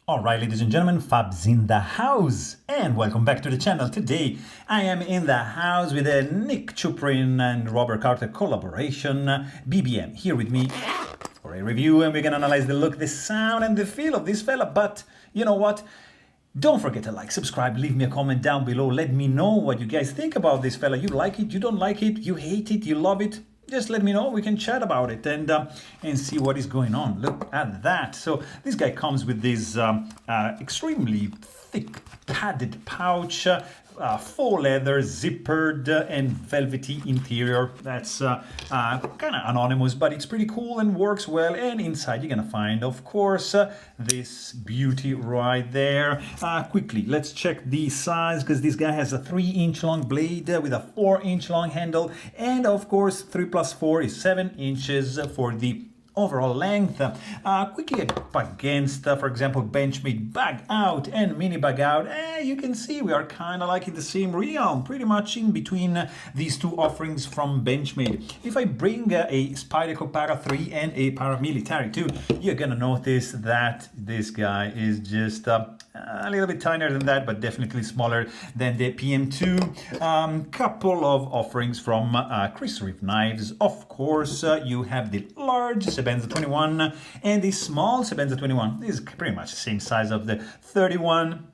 Alright, ladies and gentlemen, Fab's in the house, and welcome back to the channel. Today, I am in the house with a Nick Chuprin and Robert Carter collaboration, BBM, here with me for a review, and we're gonna analyze the look, the sound, and the feel of this fella. But you know what? Don't forget to like, subscribe, leave me a comment down below. Let me know what you guys think about this fella. You like it, you don't like it, you hate it, you love it. Just let me know, we can chat about it and see what is going on. Look at that. So this guy comes with this extremely thick padded pouch, faux leather, zippered and velvety interior. That's kind of anonymous, but it's pretty cool and works well. And inside you're gonna find, of course, this beauty right there. Quickly, let's check the size, because this guy has a 3-inch long blade with a 4-inch long handle, and of course 3 plus 4 is 7 inches for the overall length. Quickly up against, for example, Benchmade bag out and mini bag out, you can see we are kind of like in the same realm, pretty much in between these two offerings from Benchmade. If I bring a Spyderco Para 3 and a Paramilitary 2, you're gonna notice that this guy is just a little bit tinier than that, but definitely smaller than the PM2. Couple of offerings from Chris Reeve Knives. Of course, you have the large Sebenza 21 and the small Sebenza 21. This is pretty much the same size of the 31,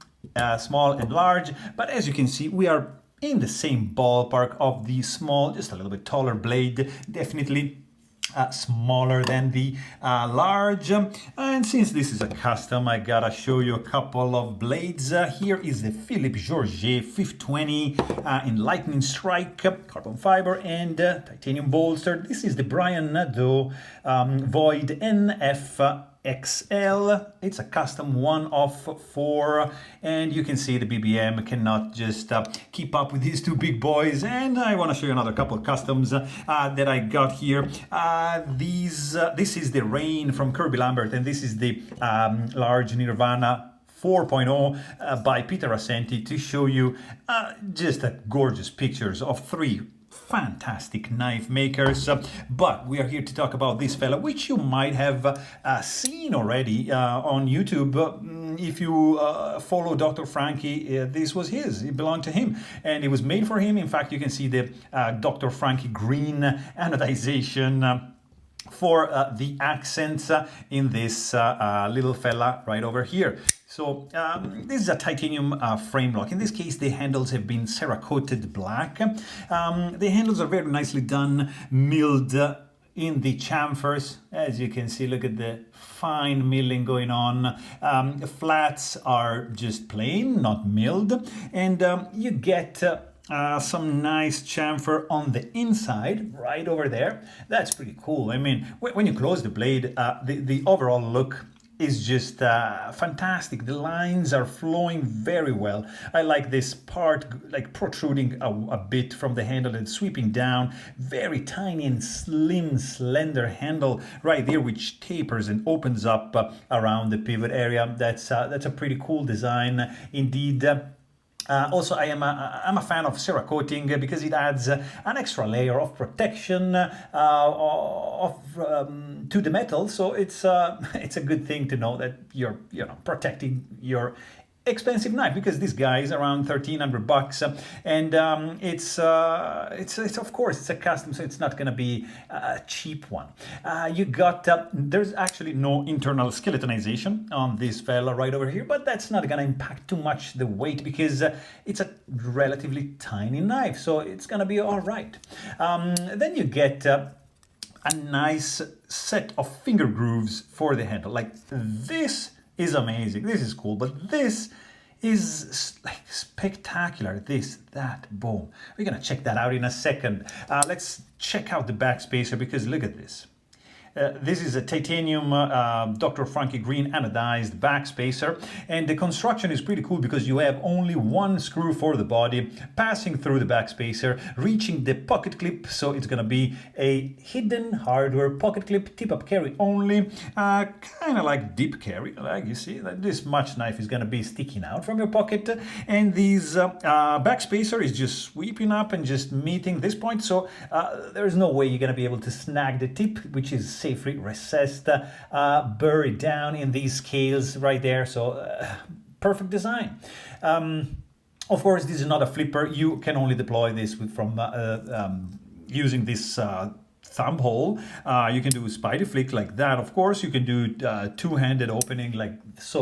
small and large. But as you can see, we are in the same ballpark of the small, just a little bit taller blade, definitely smaller than the large. And since this is a custom, I gotta show you a couple of blades. Here is the Philippe Georget 520 in lightning strike, carbon fiber and titanium bolster. This is the Brian Nadeau Void NF XL. It's a custom 1 of 4, and you can see the BBM cannot just keep up with these two big boys. And I want to show you another couple of customs that I got here. This is the Rain from Kirby Lambert, and this is the large Nirvana 4.0 by Peter Assenti, to show you just gorgeous pictures of 3 fantastic knife makers. But we are here to talk about this fella, which you might have seen already on YouTube. If you follow Dr. Frankie, this was his, it belonged to him, and it was made for him. In fact, you can see the Dr. Frankie green anodization for the accents in this little fella right over here. So this is a titanium frame lock. In this case, the handles have been Cerakoted black. The handles are very nicely done, milled in the chamfers. As you can see, look at the fine milling going on. The flats are just plain, not milled. And you get some nice chamfer on the inside, right over there. That's pretty cool. I mean, when you close the blade, the overall look is just fantastic. The lines are flowing very well. I like this part like protruding a bit from the handle and sweeping down. Very tiny and slim, slender handle right there, which tapers and opens up around the pivot area. That's a pretty cool design indeed. Also, I'm a fan of Cerakoting because it adds an extra layer of protection to the metal. So it's a good thing to know that you're protecting your expensive knife, because this guy is around $1,300, and it's of course it's a custom, so it's not going to be a cheap one. You got there's actually no internal skeletonization on this fella right over here, but that's not going to impact too much the weight, because it's a relatively tiny knife, so it's going to be all right. Then you get a nice set of finger grooves for the handle. Like, this is amazing. This is cool, but this is like spectacular. This, that, boom. We're gonna check that out in a second. Let's check out the back spacer, because look at this. This is a titanium Dr. Frankie green anodized back spacer, and the construction is pretty cool because you have only one screw for the body passing through the back spacer, reaching the pocket clip. So it's gonna be a hidden hardware pocket clip, tip-up carry only, kind of like deep carry. Like you see, that this much knife is gonna be sticking out from your pocket, and these back spacer is just sweeping up and just meeting this point. So there's no way you're gonna be able to snag the tip, which is safely recessed, buried down in these scales right there. So perfect design. Of course, this is not a flipper. You can only deploy this from using this thumb hole. You can do spidey flick like that. Of course, you can do two-handed opening like so,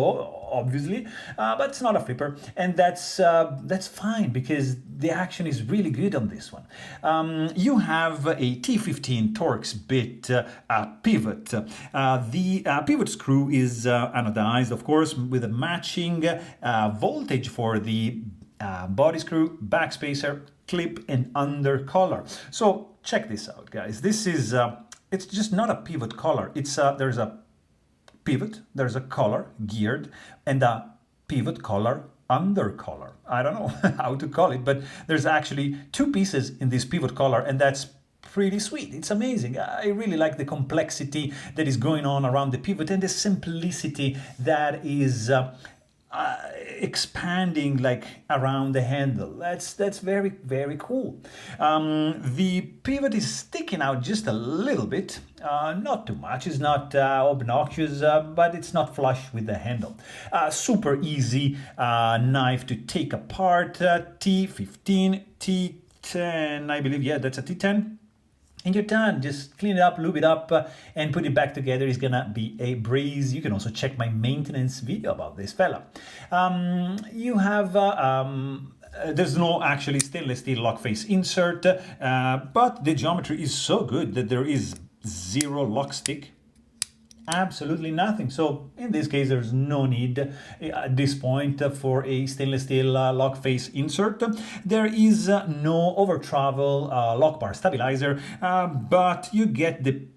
obviously, but it's not a flipper, and that's fine because the action is really good on this one. You have a T15 Torx bit pivot. The pivot screw is anodized, of course, with a matching voltage for the body screw, backspacer, clip, and under collar. So check this out, guys. This is it's just not a pivot collar. It's there's a pivot, there's a collar geared, and a pivot collar under collar. I don't know how to call it, but there's actually two pieces in this pivot collar, and that's pretty sweet. It's amazing. I really like the complexity that is going on around the pivot and the simplicity that is expanding like around the handle. That's very, very cool. The pivot is sticking out just a little bit, not too much. It's not obnoxious, but it's not flush with the handle. Super easy knife to take apart. T15, T10, I believe. Yeah, that's a T10. And you're done. Just clean it up, lube it up, and put it back together. It's gonna be a breeze. You can also check my maintenance video about this fella. You have there's no actually stainless steel lock face insert, but the geometry is so good that there is zero lock stick. Absolutely nothing. So in this case, there's no need at this point for a stainless steel lock face insert. There is no over travel lock bar stabilizer, but you get the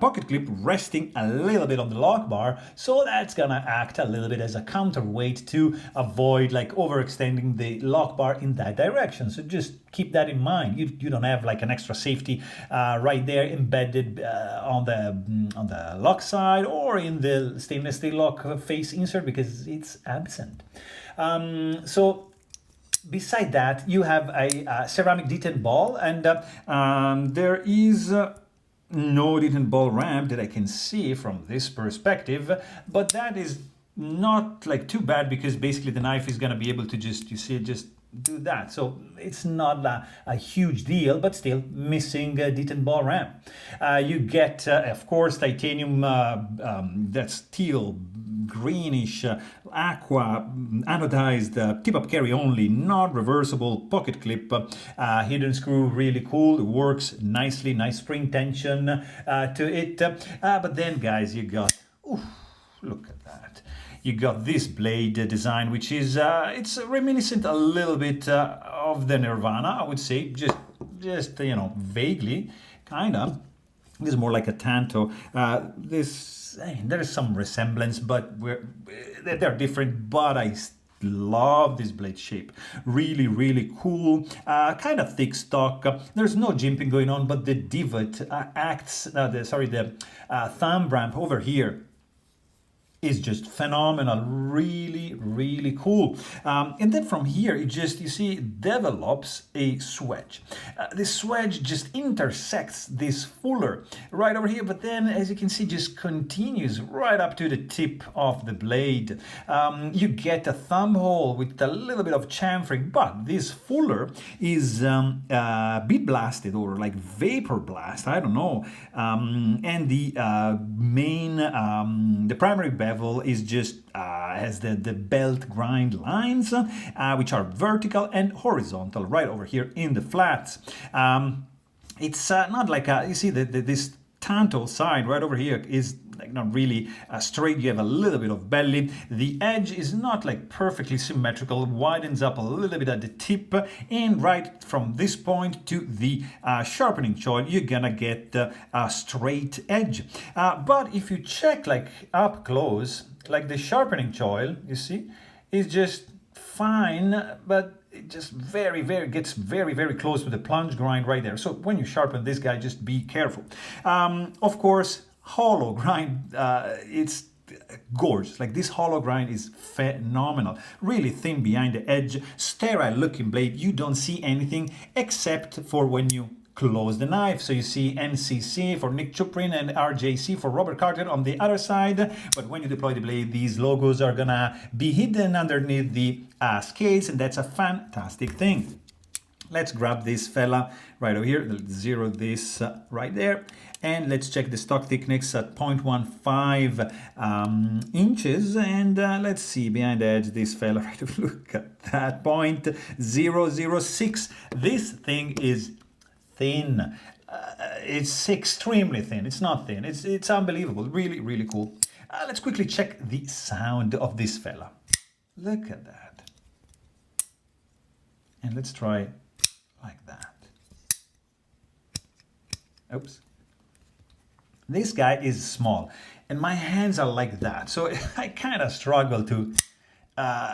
pocket clip resting a little bit on the lock bar, so that's gonna act a little bit as a counterweight to avoid like overextending the lock bar in that direction. So just keep that in mind. You don't have like an extra safety right there embedded on the lock side or in the stainless steel lock face insert because it's absent. So beside that, you have a ceramic detent ball, and there is no detent ball ramp that I can see from this perspective, but that is not like too bad because basically the knife is going to be able to just do that. So it's not a huge deal, but still missing a detent ball ramp. You get, of course, titanium, that's steel, greenish, aqua, anodized, tip-up carry only, not reversible pocket clip, hidden screw, really cool. It works nicely, nice spring tension to it. But then, guys, you got, look at that. You got this blade design, which is, it's reminiscent a little bit of the Nirvana, I would say, just you know, vaguely, kind of. This is more like a Tanto. There is some resemblance, but they're different, but I love this blade shape. Really, really cool. Kind of thick stock. There's no jimping going on, but the divot acts, the thumb ramp over here is just phenomenal. Really, really cool. And then from here, it just, you see, develops a swedge. This swedge just intersects this fuller right over here, but then, as you can see, just continues right up to the tip of the blade. You get a thumb hole with a little bit of chamfering, but this fuller is bead blasted or like vapor blast, I don't know. And the main, the primary bevel is just has the belt grind lines, which are vertical and horizontal right over here in the flats. It's not like you see this Tanto side right over here is like not really straight. You have a little bit of belly. The edge is not like perfectly symmetrical, widens up a little bit at the tip, and right from this point to the sharpening choil, you're gonna get a straight edge. But if you check like up close, like the sharpening choil, you see, is just fine, but it just gets very close to the plunge grind right there. So when you sharpen this guy, just be careful. Of course, hollow grind, it's gorgeous. Like this hollow grind is phenomenal. Really thin behind the edge, sterile looking blade. You don't see anything except for when you close the knife. So you see NCC for Nick Chuprin and RJC for Robert Carter on the other side. But when you deploy the blade, these logos are gonna be hidden underneath the scales, and that's a fantastic thing. Let's grab this fella right over here. Let's zero this right there. And let's check the stock thickness at 0.15 inches. And let's see behind the edge, this fella, right? Look at that, 0.006. This thing is thin. It's extremely thin. It's not thin. It's unbelievable. Really, really cool. Let's quickly check the sound of this fella. Look at that. And let's try like that. Oops. This guy is small and my hands are like that. So I kind of struggle to,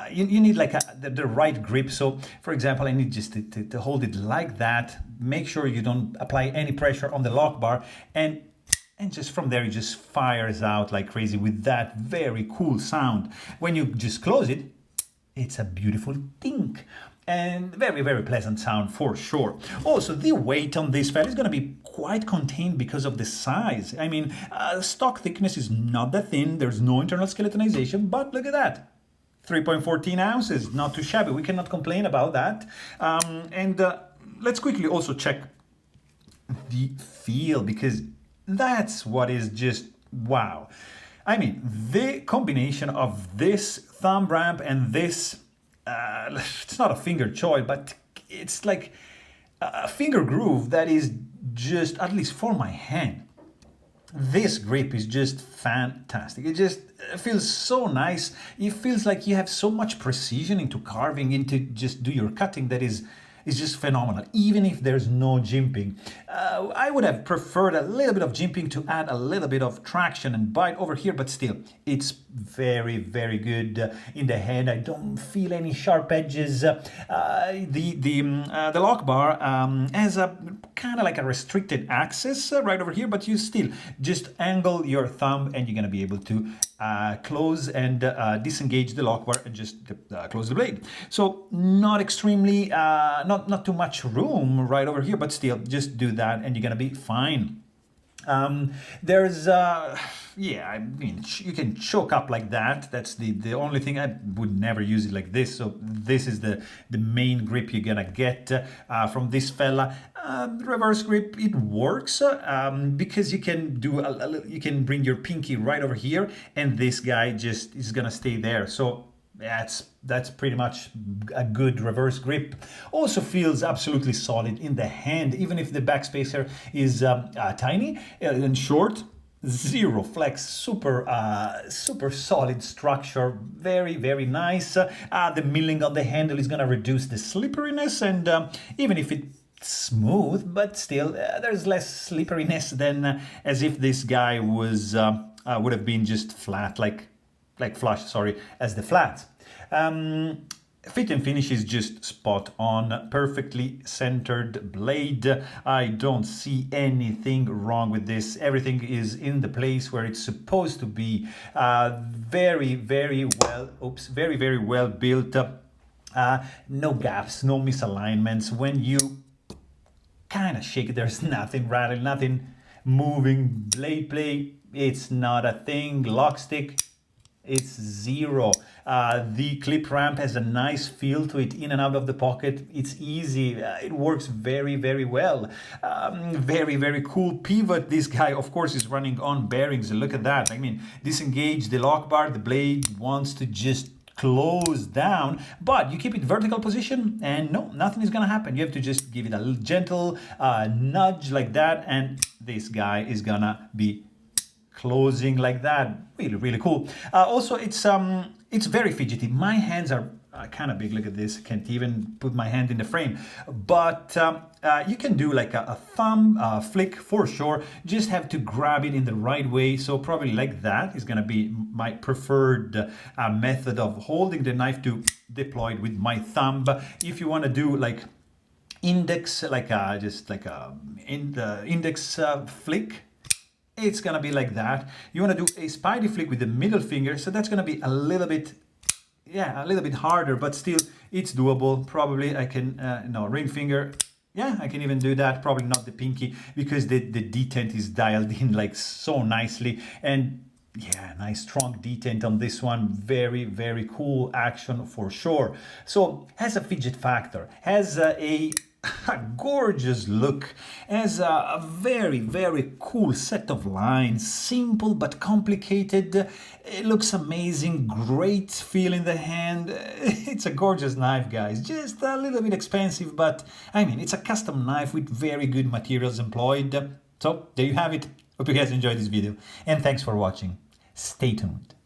you need like the right grip. So for example, I need just to hold it like that. Make sure you don't apply any pressure on the lock bar, and just from there, it just fires out like crazy with that very cool sound. When you just close it, it's a beautiful dink. And very, very pleasant sound for sure. Also, the weight on this fella is going to be quite contained because of the size. I mean, stock thickness is not that thin. There's no internal skeletonization, but look at that. 3.14 ounces, not too shabby. We cannot complain about that. Let's quickly also check the feel, because that's what is just wow. I mean, the combination of this thumb ramp and this, it's not a finger choil, but it's like a finger groove that is just, at least for my hand, this grip is just fantastic. It just feels so nice. It feels like you have so much precision into carving, into just do your cutting, that is just phenomenal, even if there's no jimping. I would have preferred a little bit of jimping to add a little bit of traction and bite over here, but still, it's very, very good in the hand. I don't feel any sharp edges. The lock bar has a kind of like a restricted access right over here, but you still just angle your thumb and you're gonna be able to close and disengage the lock bar and just close the blade. So not extremely, not too much room right over here, but still just do that and you're gonna be fine. There's yeah, I mean, you can choke up like that. That's the only thing. I would never use it like this. So this is the main grip you're gonna get from this fella. Reverse grip, it works because you can do you can bring your pinky right over here, and this guy just is gonna stay there. So that's pretty much a good reverse grip. Also feels absolutely solid in the hand, even if the backspacer is tiny and short. Zero flex, super solid structure, very, very nice. The milling on the handle is gonna reduce the slipperiness, and even if it's smooth, but still there's less slipperiness than as if this guy was would have been just flat, like flush, sorry, as the flats. Fit and finish is just spot on, perfectly centered blade. I don't see anything wrong with this. Everything is in the place where it's supposed to be. Very, very well, very, very well built. No gaps, no misalignments. When you kind of shake it, there's nothing rattling, nothing moving. Blade play, it's not a thing. Lock stick, it's zero. The clip ramp has a nice feel to it, in and out of the pocket. It's easy. It works very, very well. Very, very cool pivot. This guy, of course, is running on bearings. Look at that. I mean, disengage the lock bar. The blade wants to just close down, but you keep it vertical position and no, nothing is gonna happen. You have to just give it a little gentle nudge like that, and this guy is gonna be closing like that. Really, really cool. Also, it's very fidgety. My hands are kind of big. Look at this. I can't even put my hand in the frame. But you can do like a thumb flick for sure. Just have to grab it in the right way. So probably like that is going to be my preferred method of holding the knife to deploy it with my thumb. But if you want to do like index, like just like in the index flick, it's gonna be like that. You want to do a spidey flick with the middle finger, so that's gonna be a little bit, yeah, a little bit harder, but still it's doable. Probably I can, no, ring finger, Yeah, I can even do that. Probably not the pinky because the detent is dialed in like so nicely. And yeah, nice strong detent on this one. Very, very cool action for sure. So has a fidget factor, has a gorgeous look, has a very, very cool set of lines, simple but complicated. It looks amazing, great feel in the hand. It's a gorgeous knife, guys. Just a little bit expensive, but I mean, it's a custom knife with very good materials employed. So there you have it. Hope you guys enjoyed this video, and thanks for watching. Stay tuned.